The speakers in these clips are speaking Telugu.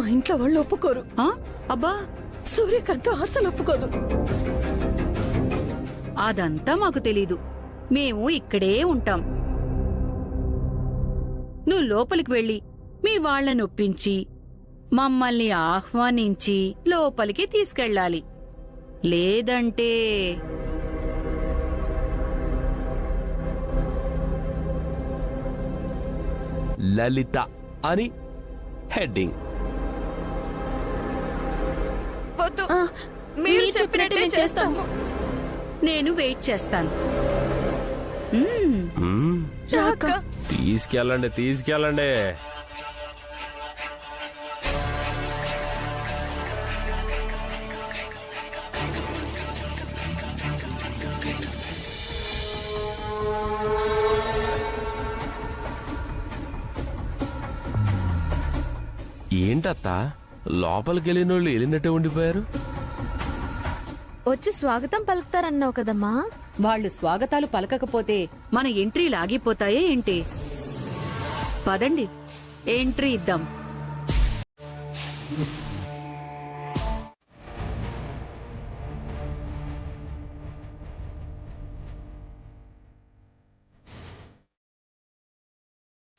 మా ఇంట్లో వాళ్ళు ఒప్పుకోరు. అబ్బా, సూర్యకాంత్ అసలు ఒప్పుకోదు. అదంతా మాకు తెలీదు. మేము ఇక్కడే ఉంటాం. నువ్వు లోపలికి వెళ్ళి మీ వాళ్ళని ఒప్పించి మమ్మల్ని ఆహ్వానించి లోపలికి తీసుకెళ్ళాలి. లేదంటే లలిత అని హెడ్డింగ్. మీరు చెప్పినట్టే మేము చేస్తాము. నేను వెయిట్ చేస్తాను. తీసుకెళ్ళండి, తీసుకెళ్ళండి. ఏంటత్త, లోపలికి వెళ్ళిన వాళ్ళు వెళ్ళినట్టే ఉండిపోయారు? వచ్చి స్వాగతం పలుకుతారన్నావు కదమ్మా. వాళ్ళు స్వాగతాలు పలకకపోతే మన ఎంట్రీలు ఆగిపోతాయే ఏంటి? పదండి, ఎంట్రీ ఇద్దాం.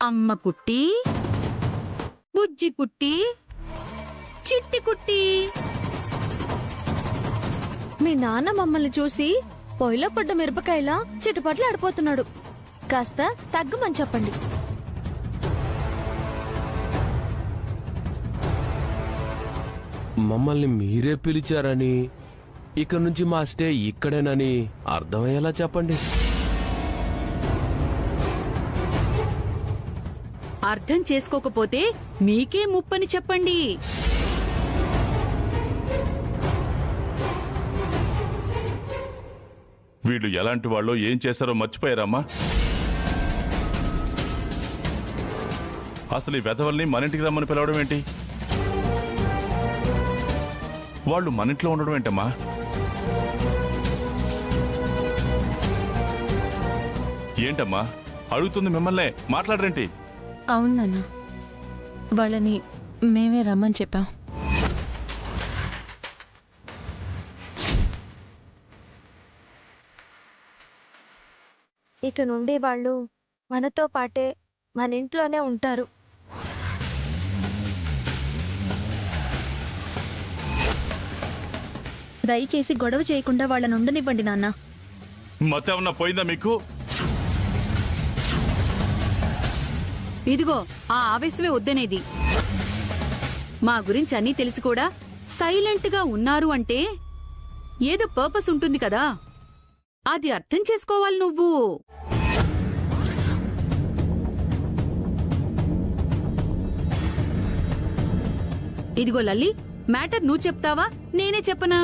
అమ్మ కుట్టి, బుజ్జి కుట్టి, చిట్టి కుట్టి. మీ నాన్న మమ్మల్ని చూసి పొయ్యిలో పడ్డ మిరపకాయలా చిట్టుపట్లు ఆడిపోతున్నాడు. కాస్త తగ్గమని చెప్పండి. మమ్మల్ని మీరే పిలిచారని, ఇక నుంచి మా స్టే ఇక్కడేనని అర్థమయ్యేలా చెప్పండి. అర్థం చేసుకోకపోతే మీకే ముప్పని చెప్పండి. వీళ్ళు ఎలాంటి వాళ్ళో ఏం చేశారో మర్చిపోయారమ్మా? అసలు ఈ వెధవల్ని మన ఇంటికి రమ్మని పిలవడం ఏంటి? వాళ్ళు మన ఇంట్లో ఉండడం ఏంటమ్మా? ఏంటమ్మా అడుగుతుంది మిమ్మల్నే, మాట్లాడరేంటి? అవునన్నా, వాళ్ళని మేమే రమ్మని చెప్పాం. ఇక నుండి వాళ్ళు మనతో పాటే మన ఇంట్లోనే ఉంటారు. దయచేసి గొడవ చేయకుండా వాళ్ళని ఉండనివ్వండి నాన్న. మతేమన్నా పోయిందా మీకు? ఇదిగో ఆ ఆవేశమే వద్దనేది. మా గురించి అన్నీ తెలిసి కూడా సైలెంట్ గా ఉన్నారు అంటే ఏదో పర్పస్ ఉంటుంది కదా, అది అర్థం చేసుకోవాలి నువ్వు. ఇదిగో లల్లి, మ్యాటర్ నువ్వు చెప్తావా నేనే చెప్పనా?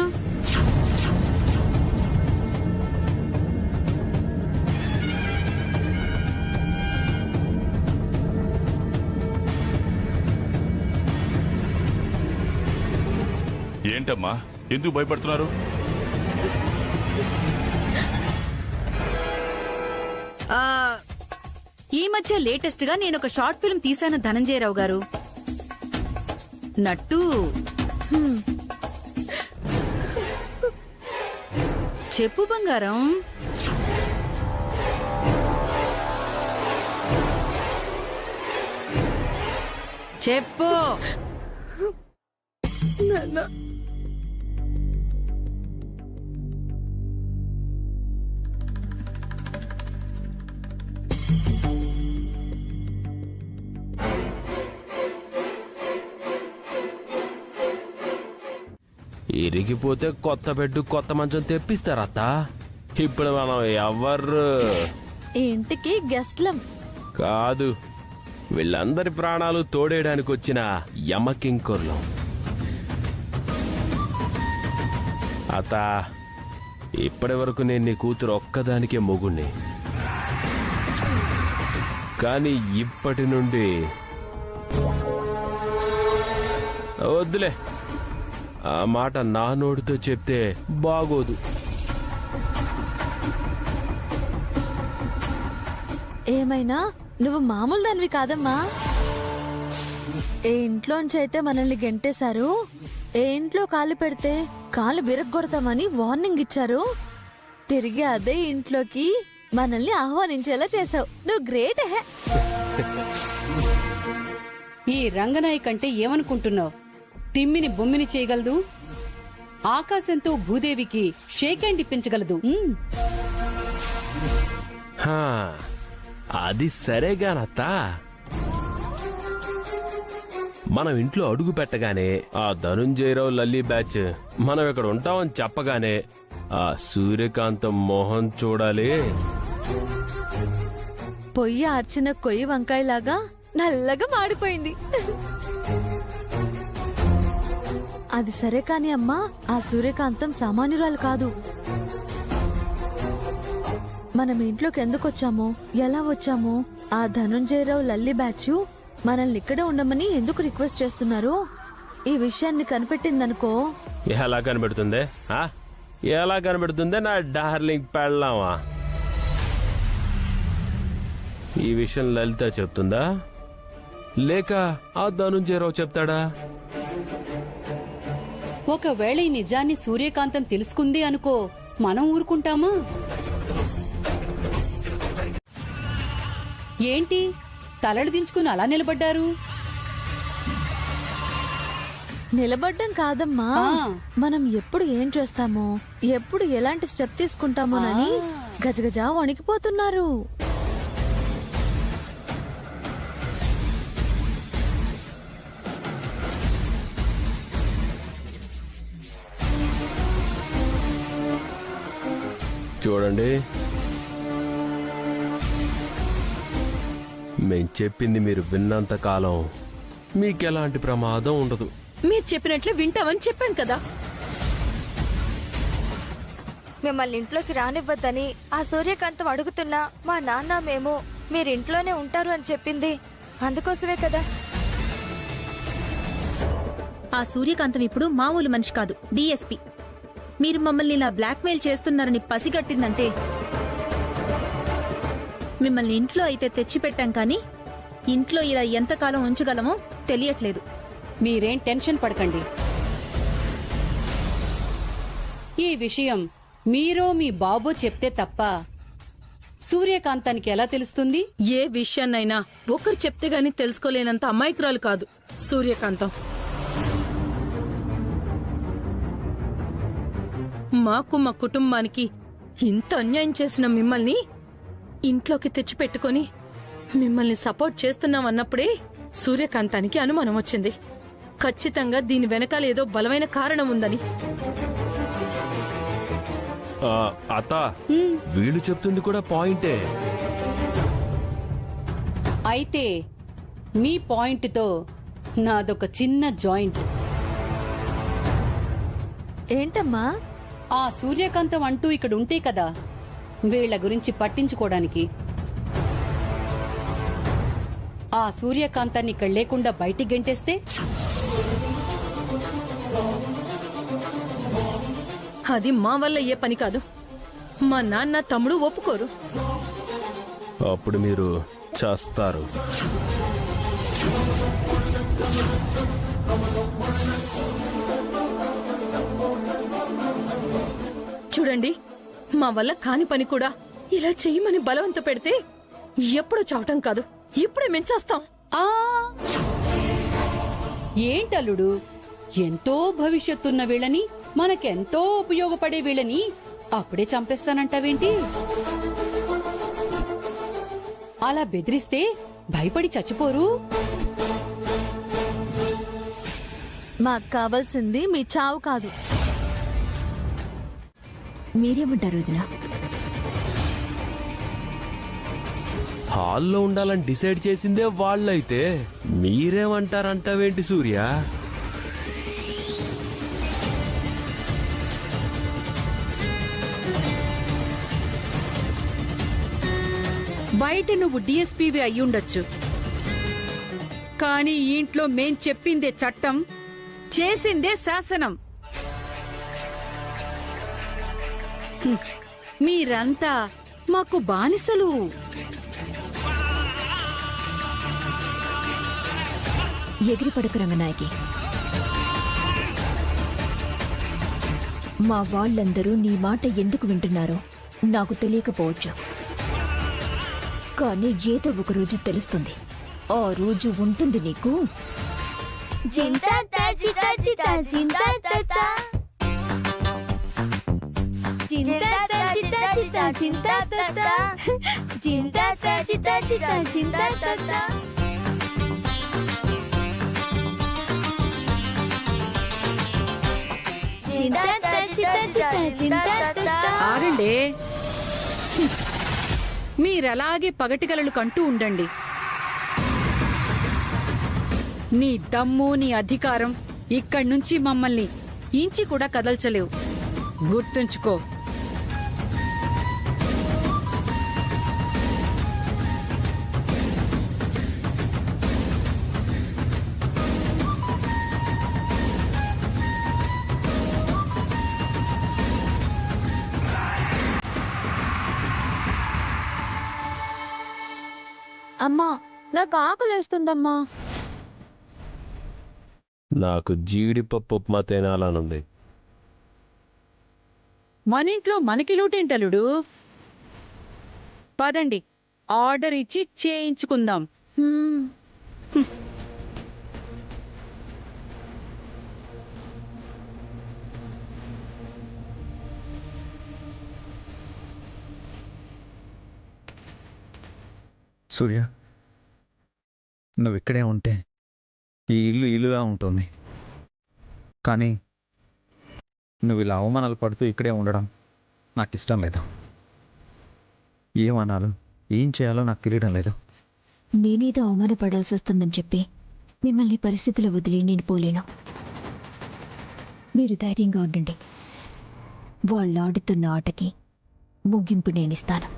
ఏంటమ్మా ఎందుకు భయపడుతున్నారు? ఈ మధ్య లేటెస్ట్ గా నేను ఒక షార్ట్ ఫిల్మ్ తీశాను ధనంజయరావు గారు. నట్టు చెప్పు బంగారం. చెప్పు. ఇరిగిపోతే కొత్త బెడ్ కొత్త మంచం తెప్పిస్తారత్త. ఇప్పుడు మనం ఎవరు ఇంటికి గెస్ట్లం కాదు, వీళ్ళందరి ప్రాణాలు తోడేయడానికి వచ్చిన యమకింకర్లం. అత్త, ఇప్పటి వరకు నేను నీ కూతురు ఒక్కదానికే మొగుణ్ణి, కానీ ఇప్పటి నుండి వద్దులే, ఆ మాట నా నోటితో చెప్తే బాగోదు. ఏమైనా నువ్వు మామూలు దానివి కాదమ్మా. ఏ ఇంట్లోంచి అయితే మనల్ని గెంటేశారు, ఏ ఇంట్లో కాలు పెడితే కాలు విరగ్గొడతామని వార్నింగ్ ఇచ్చారు, తిరిగి అదే ఇంట్లోకి మనల్ని ఆహ్వానించేలా చేసావు. నువ్వు గ్రేట్ హే. ఈ రంగనాయక్ అంటే ఏమనుకుంటున్నావు? తిమ్మిని బొమ్మిని చేయగలదు, ఆకాశంతో భూదేవికి షేక్ హ్యాండ్ ఇప్పించగలదు. హా, అది సరేగానత్తా. మనం ఇంట్లో అడుగు పెట్టగానే ఆ ధనుంజయరావు లల్లి బ్యాచ్ మనం ఇక్కడ ఉంటామని చెప్పగానే ఆ సూర్యకాంతం మోహన్ చూడాలి. పొయ్యి ఆర్చిన కొయ్యి వంకాయలాగా నల్లగా మాడిపోయింది. అది సరే కాని అమ్మా, ఆ సూర్యకాంతం సామాన్యురాలు కాదు. మనం ఇంట్లోకి ఎందుకు వచ్చామో, ఎలా వచ్చామో, ఆ ధనుంజయరావు లల్లి బ్యాచ్ మనల్ని ఇక్కడే ఉండమని ఎందుకు రిక్వెస్ట్ చేస్తున్నారు, ఈ విషయాన్ని కనిపెట్టిందనుకో. ఎలా కనబెడుతుందే? ఎలా కనబెడుతుందే నా డార్లింగ్ పెళ్ళామా? ఈ విషయం లలిత చెప్తుందా లేక ఆ ధనుంజయరావు చెప్తాడా? ఒకవేళ ఈ నిజాన్ని సూర్యకాంతం తెలుసుకుంది అనుకో, మనం ఊరుకుంటామా? ఏంటి తలలు దించుకుని అలా నిలబడ్డారు? నిలబడ్డం కాదమ్మా, మనం ఎప్పుడు ఏం చేస్తామో, ఎప్పుడు ఎలాంటి స్టెప్ తీసుకుంటామోనని గజగజ వణికిపోతున్నారు. చూడండి, మేం చెప్పింది మీరు విన్నంత కాలం మీకెలాంటి ప్రమాదం ఉండదు. మీరు చెప్పినట్లే వింటామని చెప్పాను కదా. మిమ్మల్ని ఇంట్లోకి రానివ్వద్దని ఆ సూర్యకాంతం అడుగుతున్నా మా నాన్న మేము మీరింట్లోనే ఉంటారు అని చెప్పింది అందుకోసమే కదా. ఆ సూర్యకాంతం ఇప్పుడు మామూలు మనిషి కాదు, డిఎస్పీ. మీరు మమ్మల్ని ఇలా బ్లాక్మెయిల్ చేస్తున్నారని పసిగట్టిందంటే మిమ్మల్ని ఇంట్లో అయితే తెచ్చిపెట్టాం కానీ ఇంట్లో ఇలా ఎంతకాలం ఉంచగలమో తెలియట్లేదు. మీరేం టెన్షన్ పడకండి. ఈ విషయం మీరో మీ బాబో చెప్తే తప్ప సూర్యకాంతానికి ఎలా తెలుస్తుంది? ఏ విషయాన్నైనా ఒకరు చెప్తే గాని తెలుసుకోలేనంత అమాయకురాలు కాదు సూర్యకాంతం. మాకు మా కుటుంబానికి ఇంత అన్యాయం చేసిన మిమ్మల్ని ఇంట్లోకి తెచ్చిపెట్టుకుని మిమ్మల్ని సపోర్ట్ చేస్తున్నామన్నప్పుడే సూర్యకాంతానికి అనుమానం వచ్చింది. ఖచ్చితంగా దీని వెనకాల ఏదో బలమైన కారణం ఉందని. అత్త, వీళ్ళు చెప్తుంది కూడా పాయింటే. అయితే మీ పాయింట్తో నాదొక చిన్న జాయింట్. ఏంటమ్మా? ఆ సూర్యకాంతం అంటూ ఇక్కడ ఉంటే కదా వీళ్ల గురించి పట్టించుకోవడానికి. ఆ సూర్యకాంతాన్ని ఇక్కడ లేకుండా బయటికి గెంటేస్తే అది మా వల్ల ఏ పని కాదు. మా నాన్న తమ్ముడు ఒప్పుకోరు. అప్పుడు మీరు చేస్తారు. చూడండి, మా వల్ల కాని పని కూడా ఇలా చెయ్యమని బలవంత పెడితే ఎప్పుడు చావటం కాదు, ఇప్పుడే మెంచేస్తాం. ఆ ఏంటల్లుడు, ఎంతో భవిష్యత్తున్న వీళ్ళని, మనకెంతో ఉపయోగపడే వీళ్ళని అప్పుడే చంపేస్తానంటావేంటి? అలా బెదిరిస్తే భయపడి చచ్చిపోరు. మాకు కావాల్సింది మీ చావు కాదు. మీరేమంటారు వదినా? హాల్లో ఉండాలని డిసైడ్ చేసిందే వాళ్ళైతే మీరేమంటారంటావేంటి సూర్య? బయట నువ్వు డిఎస్పీవి అయ్యుండొచ్చు, కానీ ఈ ఇంట్లో మేం చెప్పిందే చట్టం, చేసిందే శాసనం. మీరంతా మాకు బానిసలు. ఎగిరిపడకు రంగనాయకి. మా వాళ్ళందరూ నీ మాట ఎందుకు వింటున్నారో నాకు తెలియకపోవచ్చు, కానీ ఏదో ఒక రోజు తెలుస్తుంది. ఆ రోజు ఉంటుంది నీకు. జింతా జితా జితా జింతా తా జింతా జితా జితా జింతా తా జింతా జితా జితా జింతా తా. ఆగండి. మీరలాగే పగటి కలలు కంటూ ఉండండి. నీ దమ్ము, నీ అధికారం ఇక్కడ్నుంచి మమ్మల్ని ఇంచి కూడా కదల్చలేవు. గుర్తుంచుకో. అమ్మా, నాకు ఆకలేస్తుందమ్మా. నాకు జీడిపప్పు ఉప్మా తినాలనుంది. మన ఇంట్లో మనకి లూటేంటలుడు. పదండి, ఆర్డర్ ఇచ్చి చేయించుకుందాం. సూర్య, నువ్వు ఇక్కడే ఉంటే ఈ ఇల్లు ఇల్లులా ఉంటుంది. కానీ నువ్వు ఇలా అవమానాలు పడుతూ ఇక్కడే ఉండడం నాకు ఇష్టం లేదు. ఏమనాలో ఏం చేయాలో నాకు తెలియడం లేదు. నేనేదో అవమానపడాల్సి వస్తుందని చెప్పి మిమ్మల్ని పరిస్థితులు వదిలి నేను పోలేను. మీరు ధైర్యంగా ఉండండి. వాళ్ళు ఆడుతున్న ఆటకి ముగింపు నేనిస్తాను.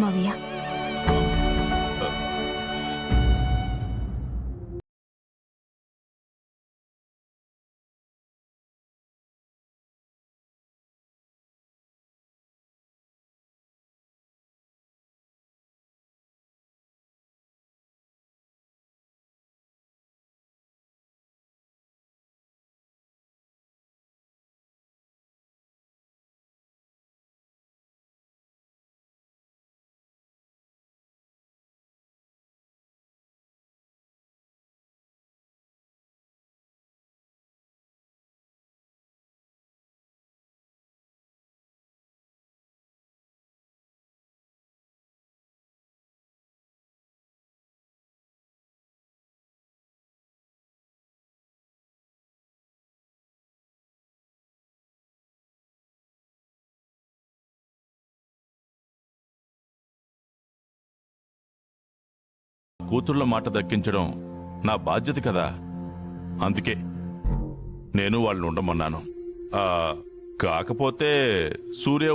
మావయ్య, కూతుర్ల మాట దక్కించడం నా బాధ్యత కదా. అందుకే నేను వాళ్ళని ఉండమన్నాను. కాకపోతే సూర్య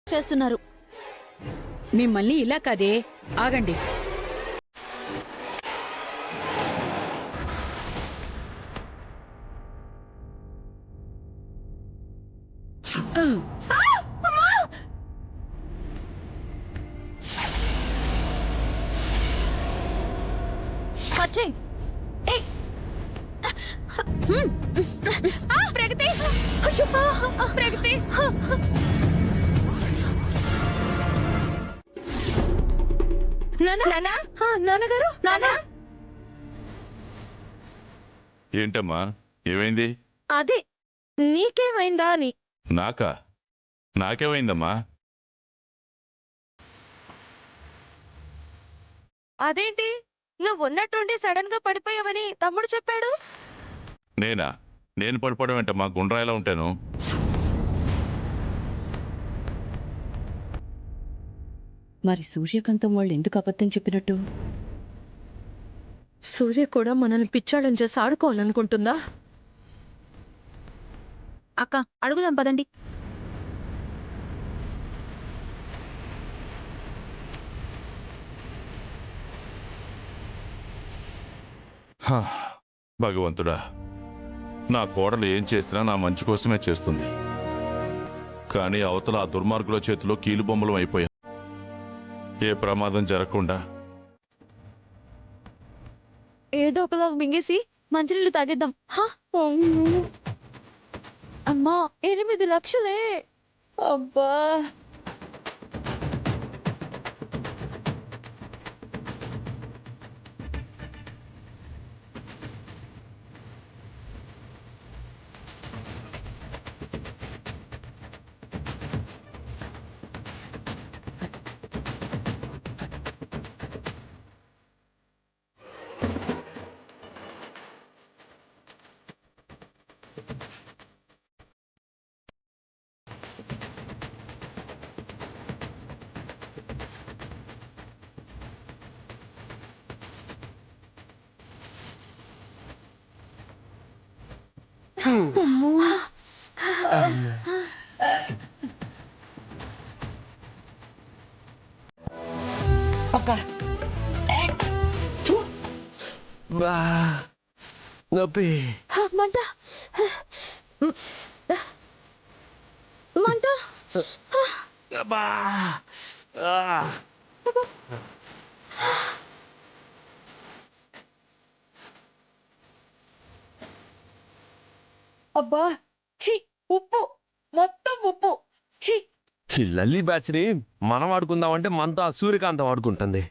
చేస్తున్నారు. మిమ్మల్ని ఇలా కదే. ఆగండి. వచ్చేయ్. ప్రగతి ప్రగతి నాన్నగారు నాన్న ఏంటమ్మా ఏమైంది? అదే నీకేమైందా అని. నాకేమైందమ్మా? అదేంటి నువ్వు ఉన్నట్టుండి సడన్ గా పడిపోయావని తమ్ముడు చెప్పాడు. నేను పడిపోవడం ఏంటమ్మా? గుండ్రాయిలా ఉంటాను. మరి సూర్యకాంతం వాళ్ళు ఎందుకు అబద్ధం చెప్పినట్టు? సూర్య కూడా మనల్ని పిచ్చాడని చేసి ఆడుకోవాలనుకుంటుందా? అక్క అడుగుదాం పదండి. హా, భగవంతుడా, నా కోడలు ఏం చేసినా నా మంచి కోసమే చేస్తుంది. కానీ అవతల ఆ దుర్మార్గుల చేతిలో కీలుబొమ్మలం అయిపోయా. ఏ ప్రమాదం జరగకుండా ఏదో ఒకలా మింగేసి మంచినీళ్ళు తాగేద్దాం. అమ్మా 8 లక్షలే. అబ్బా నొప్పి. మంట మంట. అబ్బా ఛీ, ఉప్పు, మొత్తం ఉప్పు. ఛీ, ఈ లల్లీ బ్యాచ్ ని మనం ఆడుకుందామంటే మనతో ఆ సూర్యకాంతం ఆడుకుంటుంది.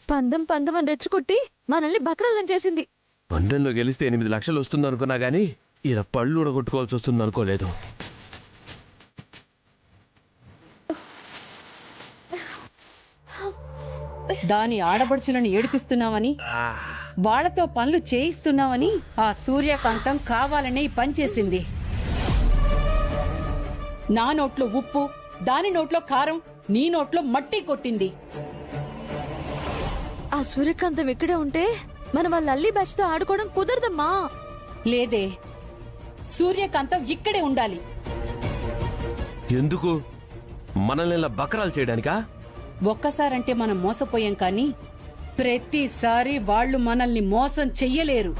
పందెం అని రెచ్చుకుట్టి మనల్ని బక్రాలం చేసింది. పందెంలో గెలిస్తే 8 లక్షలు వస్తుంది అనుకున్నా గానీ ఇలా పళ్ళు ఉడగొట్టుకోవాల్సి వస్తుంది అనుకోలేదు. దాని ఆడపడుచులను ఏడిపిస్తున్నామని, వాళ్లతో పనులు చేయిస్తున్నామని ఆ సూర్యకాంతం కావాలనే ఈ పని చేసింది. నా నోట్లో ఉప్పు, దాని నోట్లో కారం, నీ నోట్లో మట్టి కొట్టింది. ఆ సూర్యకాంతం ఇక్కడే ఉంటే మనం వాళ్ళ లల్లీ బ్యాచ్ తో ఆడుకోవడం కుదరదమ్మా. లేదే, సూర్యకాంతం ఇక్కడే ఉండాలి. ఎందుకు? మనల్ని ఇలా బకరాలు చేయడానికా? ఒక్కసారంటే మనం మోసపోయాం కానీ ప్రతిసారి వాళ్ళు మనల్ని మోసం చెయ్యలేరు.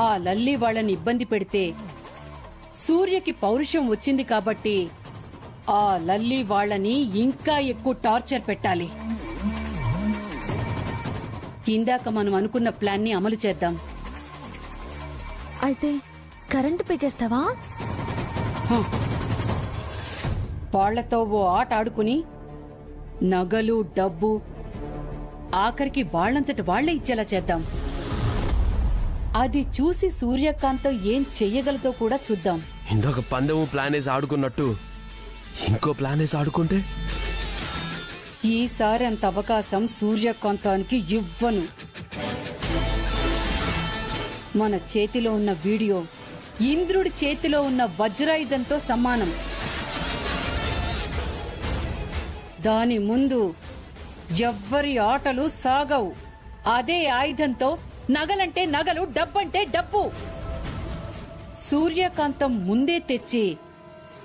ఆ లల్లి వాళ్ళని ఇబ్బంది పెడితే సూర్యకి పౌరుషం వచ్చింది కాబట్టి ఆ లల్లి వాళ్ళని ఇంకా ఎక్కువ టార్చర్ పెట్టాలి. ఇందాక మనం అనుకున్న ప్లాన్ ని అమలు చేద్దాం. అయితే కరెంటు పీకేస్తావా? వాళ్లతో ఓ ఆట ఆడుకుని నగలు, డబ్బు ఆఖరికి వాళ్లంతట వాళ్లే ఇచ్చేలా చేద్దాం. అది చూసి సూర్యకాంతం ఏం చెయ్యగలదో కూడా చూద్దాం. ఇంకొక పందెము ప్లాన్ వేసి ఆడుకున్నట్టు ఇంకో ప్లాన్ వేసి ఆడుకుంటే? ఈసారి అంత అవకాశం సూర్యకాంతానికి ఇవ్వను. మన చేతిలో ఉన్న వీడియో ఇంద్రుడి చేతిలో ఉన్న వజ్రాయుధంతో సమానం. దాని ముందు ఎవ్వరి ఆటలు సాగవు. అదే ఆయుధంతో నగలంటే నగలు, డబ్బంటే డబ్బు. సూర్యకాంతం ముందే తెచ్చి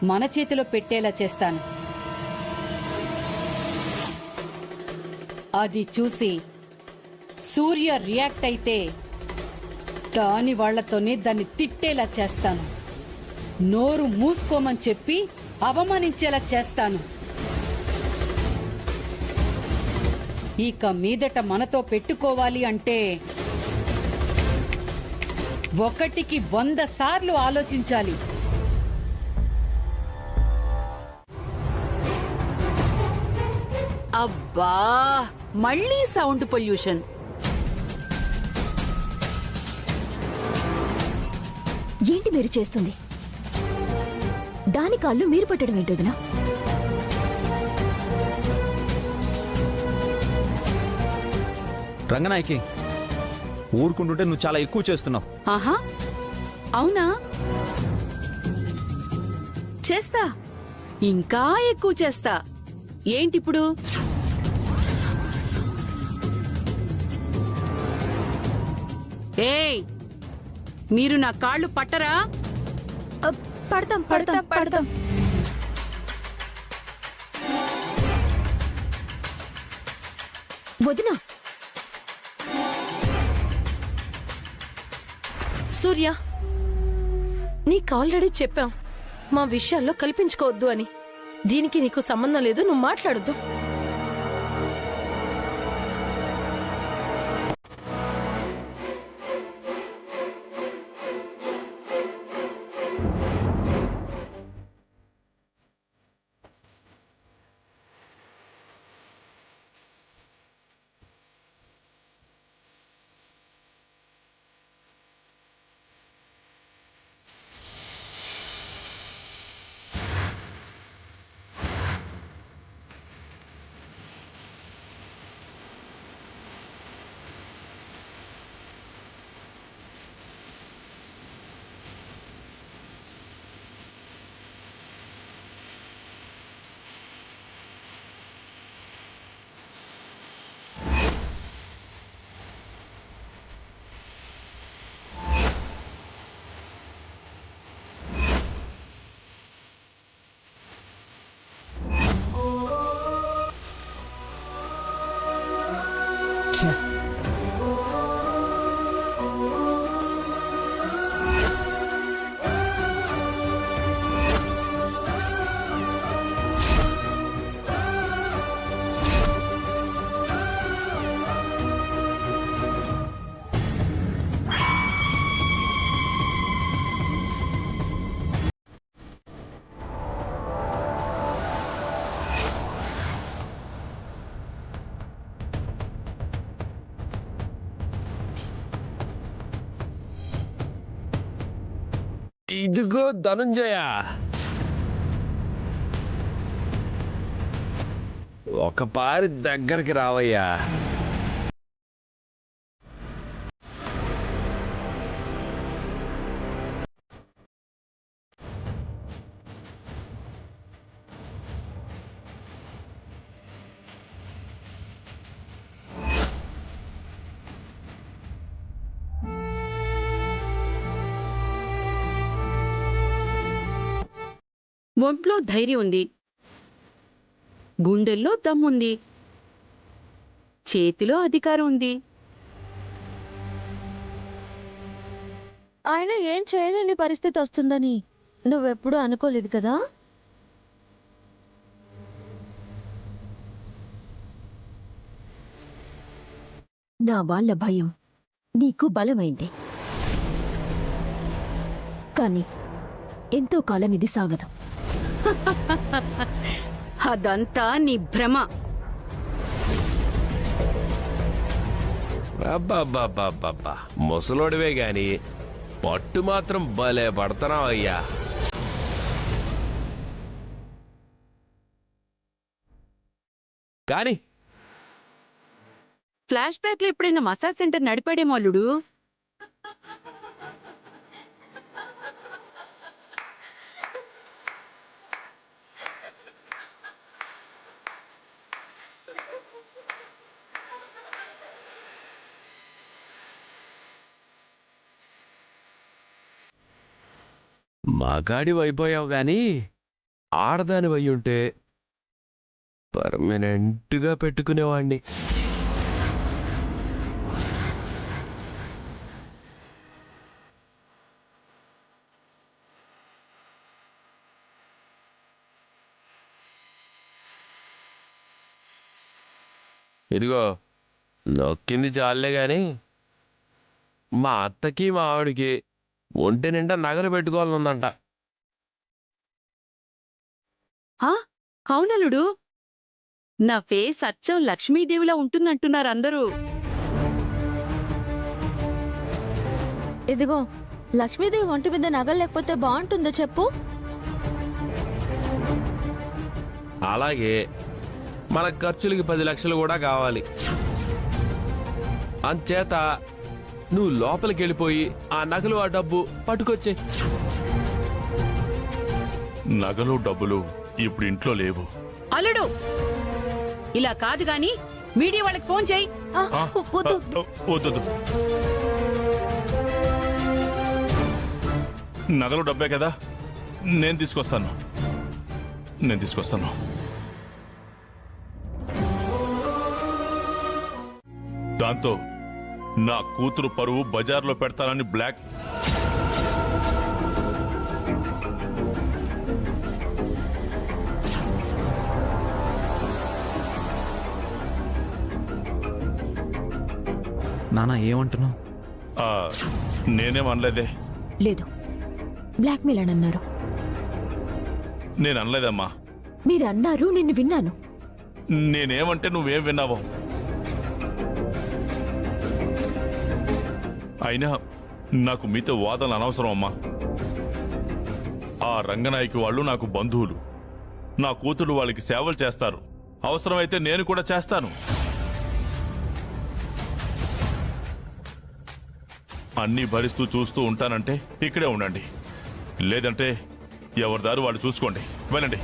మన చేతిలో పెట్టేలా చేస్తాను. అది చూసి సూర్య రియాక్ట్ అయితే దాని వాళ్లతోనే దాన్ని తిట్టేలా చేస్తాను. నోరు మూసుకోమని చెప్పి అవమానించేలా చేస్తాను. ఇక మీదట మనతో పెట్టుకోవాలి అంటే 1కి 100 సార్లు ఆలోచించాలి. అబ్బా, మళ్ళీ సౌండ్ పొల్యూషన్. ఏంటి మీరు చేస్తుంది? దాని కాళ్ళు మీరు పట్టడం ఏంటోదినా? రంగనాయకి, ఊరుకుంటుంటే నువ్వు చాలా ఎక్కువ చేస్తున్నావు. ఆహా, అవునా? చేస్తా, ఇంకా ఎక్కువ చేస్తా. ఏంటిప్పుడు? ఏయ్, మీరు నా కాళ్ళు పట్టరా? పడతాం పడతాం పడతాం. వదినా, సూర్య, నీకు ఆల్రెడీ చెప్పాం మా విషయాల్లో కల్పించుకోవద్దు అని. దీనికి నీకు సంబంధం లేదు, నువ్వు మాట్లాడొద్దు. ఇదిగో ధనుంజయ, ఒక పారి దగ్గరికి రావయ్యా. ఒంట్లో ధైర్యం ఉంది, గుండెల్లో దమ్ముంది, చేతిలో అధికారం ఉంది. ఆయన ఏం చేయలేని పరిస్థితి వస్తుందని నువ్వెప్పుడు అనుకోలేదు కదా? నా వాళ్ళ భయం నీకు బలమైంది, కానీ ఎంతో కాలం ఇది సాగదు. అదంతా నీ భ్రమ. అబ్బబ్బబ్బబ్బబ్బా, ముసలోడివే గాని పట్టు మాత్రం భలే పడతావయ్యా. కానీ ఫ్లాష్ బ్యాక్ లో ఎప్పుడైనా మసాజ్ సెంటర్ నడిపాడేమో అల్లుడు. మగాడి అయిపోయావు గాని ఆడదాని అయ్యుంటే పర్మనెంట్గా పెట్టుకునేవాణ్ణి. ఇదిగో నొక్కింది చాలే గాని మా అత్తకి మా ఆవిడికి ఒంటి నిండా నగలు పెట్టుకోవాలనుందంట. అవునలుడు, నా ఫేస్ అచ్చం లక్ష్మీదేవిలా ఉంటుందంటున్నారు అందరూ. ఇదిగో లక్ష్మీదేవి ఒంటి మీద నగలు లేకపోతే బాగుంటుందో చెప్పు. అలాగే మన ఖర్చులకి 10 లక్షలు కూడా కావాలి. అంచేత నువ్వు లోపలికి వెళ్ళిపోయి ఆ నగలు ఆ డబ్బు పట్టుకొచ్చే. నగలు డబ్బులు ఇప్పుడు ఇంట్లో లేవు. అల్లుడు, ఇలా కాదు గాని మీడియా వాళ్ళకి ఫోన్ చేయి. వద్దు. నగలు డబ్బే కదా, నేను తీసుకొస్తాను. దాంతో నా కూతురు పరువు బజార్లో పెడతానని బ్లాక్. నాన్న ఏమంటున్నావు? నేనేం అనలేదే. లేదు, బ్లాక్మెయిల్ అని అన్నారు. నేను అనలేదమ్మా. మీరు అన్నారు, నిన్ను విన్నాను. నేనేమంటే నువ్వేం విన్నావో. అయినా నాకు మీతో వాదనలు అనవసరం అమ్మా. ఆ రంగనాయకి వాళ్ళు నాకు బంధువులు. నా కూతురు వాళ్ళకి సేవలు చేస్తారు. అవసరమైతే నేను కూడా చేస్తాను. అన్నీ భరిస్తూ చూస్తూ ఉంటానంటే ఇక్కడే ఉండండి, లేదంటే ఎవరి దారి వాళ్ళు చూసుకోండి. వెళ్ళండి.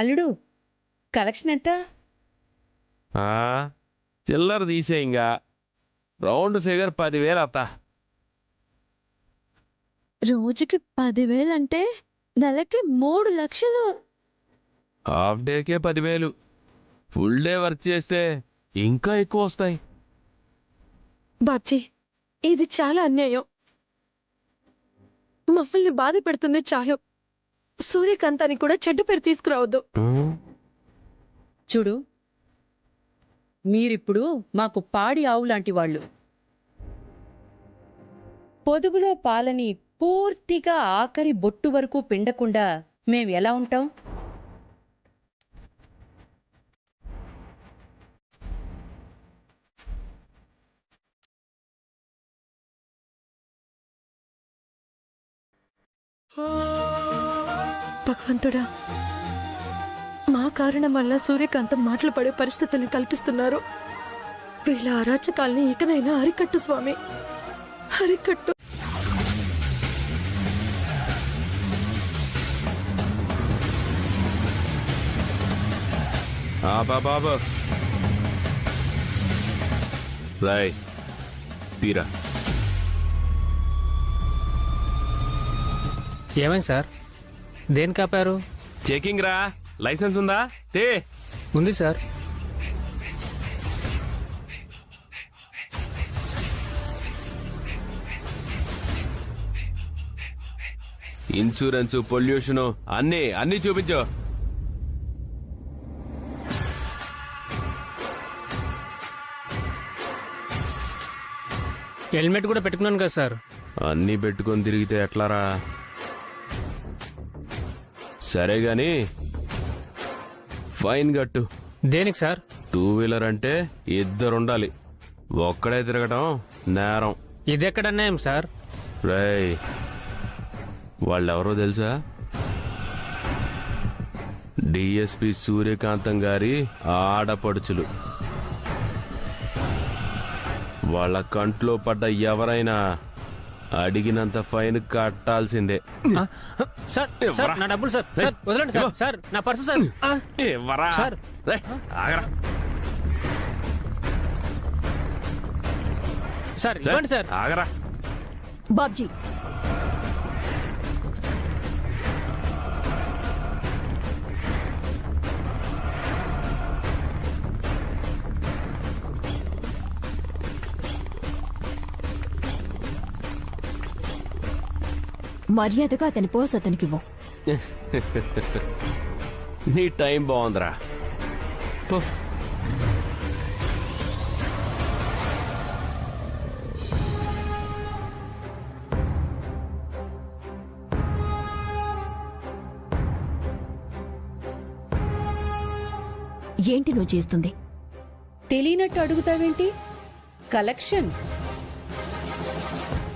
అల్లుడు, కలెక్షన్ ఎంత? చిల్లర తీసే ఇంకా రౌండ్ ఫిగర్ 10,000 అత్త. రోజుకి 10,000 అంటే నెలకి 3 లక్షలు. Half decay 10,000, full day work చేస్తే ఇంకా ఎక్కువ వస్తాయి. బాబ్జీ, ఇది చాలా అన్యాయం. మమ్మల్ని బాధ పెడుతుంది చాలు. సూర్యకాంతానికి కూడా చెడ్డ పేరు తీసుకురావద్దు. చూడు, మీరిప్పుడు మాకు పాడి ఆవు లాంటి వాళ్ళు. పొదుగులో పాలని పూర్తిగా ఆఖరి బొట్టు వరకు పిండకుండా మేం ఎలా ఉంటాం? భగవంతుడా, మా కారణం వల్ల సూర్యకాంతం మాటలు పడే పరిస్థితుల్ని కల్పిస్తున్నారు. వీళ్ళ అరాచకాల్ని ఇకనైనా అరికట్టు స్వామి, అరికట్టు. బాబా రాయ్ తీరా. ఏమైంది సార్? దేని కాపారు? చెకింగ్ రా. లైసెన్స్ ఉందా? తే. ఉంది సార్. ఇన్సూరెన్స్, పొల్యూషన్ అన్నీ చూపించు. హెల్మెట్ కూడా పెట్టుకున్నాను కదా సార్. అన్నీ పెట్టుకొని తిరిగితే ఎట్లారా? సరే గాని ఫైన్ కట్టు. దేనికి సార్? 2 వీలర్ అంటే 2 ఉండాలి, ఒక్కడే తిరగటం నేరం. ఇదెక్కడ అన్యాయం సార్? రేయ్, వాళ్ళెవరో తెలుసా? డిఎస్పి సూర్యకాంతం గారి ఆడపడుచులు. వాళ్ళ కంట్లో పడ్డ ఎవరైనా అడిగినంత ఫైన్ కట్టాల్సిందే. సార్ సార్ నా డబ్బులు సార్ సార్ వదలండి సార్ సార్ నా పర్సు సార్ ఇవ్వరా. సార్. రేయ్, ఆగరా. సార్ ఇవ్వండి సార్. ఆగరా. బాబ్జీ మర్యాదగా అతని పోస్ అతనికివ్వు. నీ టైం బాగుందిరా. పో. ఏంటి నువ్వు చేస్తుంది? తెలియనట్టు అడుగుతావేంటి? కలెక్షన్.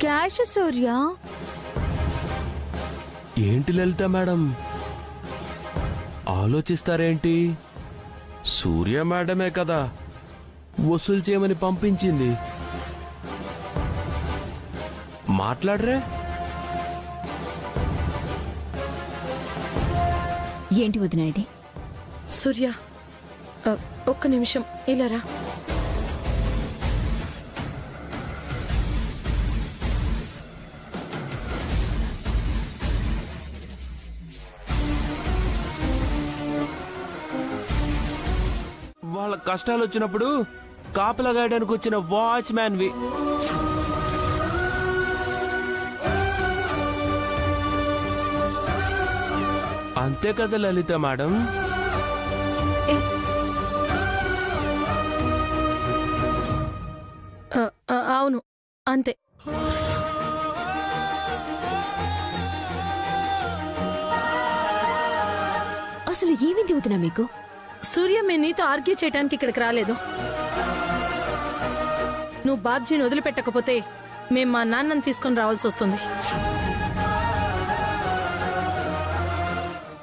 క్యాష్ సూర్య. ఏంటి లలిత మేడం ఆలోచిస్తారేంటి? సూర్య మేడమే కదా వసూలు చేయమని పంపించింది. మాట్లాడరే. ఏంటి వదిన ఇది? సూర్య ఒక్క నిమిషం ఇలా రా. వాళ్ళ కష్టాలు వచ్చినప్పుడు కాపలా గాయడానికి వచ్చిన వాచ్ మ్యాన్వి. అంతే కదా లలిత మేడం? అవును అంతే. అసలు ఏమింది వదిన మీకు? సూర్య మేము నీతో ఆర్గ్యూ చేయడానికి ఇక్కడికి రాలేదు. నువ్వు బాబ్జీని వదిలిపెట్టకపోతే మేం మా నాన్నని తీసుకొని రావాల్సి వస్తుంది.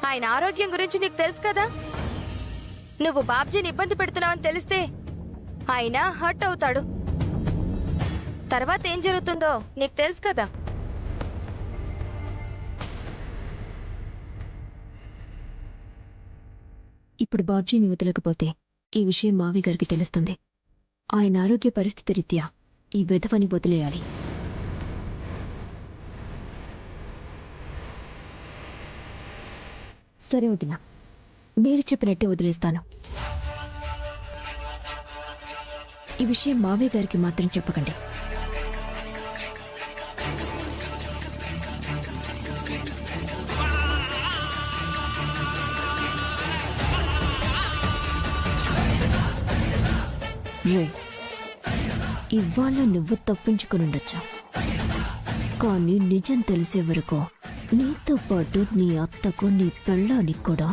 ఆయన ఆరోగ్యం గురించి నీకు తెలుసు కదా. నువ్వు బాబ్జీని ఇబ్బంది పెడుతున్నావని తెలిస్తే ఆయన హర్ట్ అవుతాడు. తర్వాత ఏం జరుగుతుందో నీకు తెలుసు కదా. ఇప్పుడు బాబ్జీని వదలకపోతే ఈ విషయం మావి గారికి తెలుస్తుంది. ఆయన ఆరోగ్య పరిస్థితి రీత్యా ఈ వెధవని వదిలేయాలి. సరే వదినా, మీరు చెప్పినట్టే వదిలేస్తాను. ఈ విషయం మావయ్య గారికి మాత్రం చెప్పకండి. రే, ఇవాళ నువ్వు తప్పించుకునుండొచ్చు, కానీ నిజం తెలిసే వరకు నీతో పాటు నీ అత్తకు నీ పెళ్ళానికి కూడా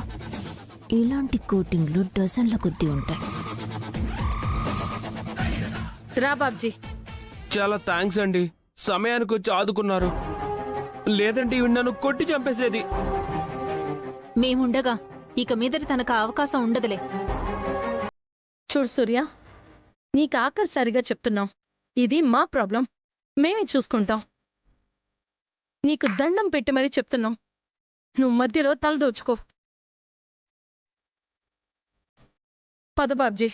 ఇలాంటి కోటింగ్లు డజన్ల కొద్దీ ఉంటాయి. రా బాబ్జీ. చాలా థ్యాంక్స్ అండి, సమయానికి వచ్చి ఆదుకున్నారు. లేదంటే ఇవి నన్ను కొట్టి చంపేసేది. మేముండగా ఇక మీదటి తనకు అవకాశం ఉండదులే. చూడు సూర్య, నీకు ఆఖరిసారిగా చెప్తున్నాం, ఇది మా ప్రాబ్లం, మేమే చూసుకుంటాం. నీకు దండం పెట్టి మరీ చెప్తున్నాం, నువ్వు మధ్యలో తలదోచుకో. పద బాబ్జీ.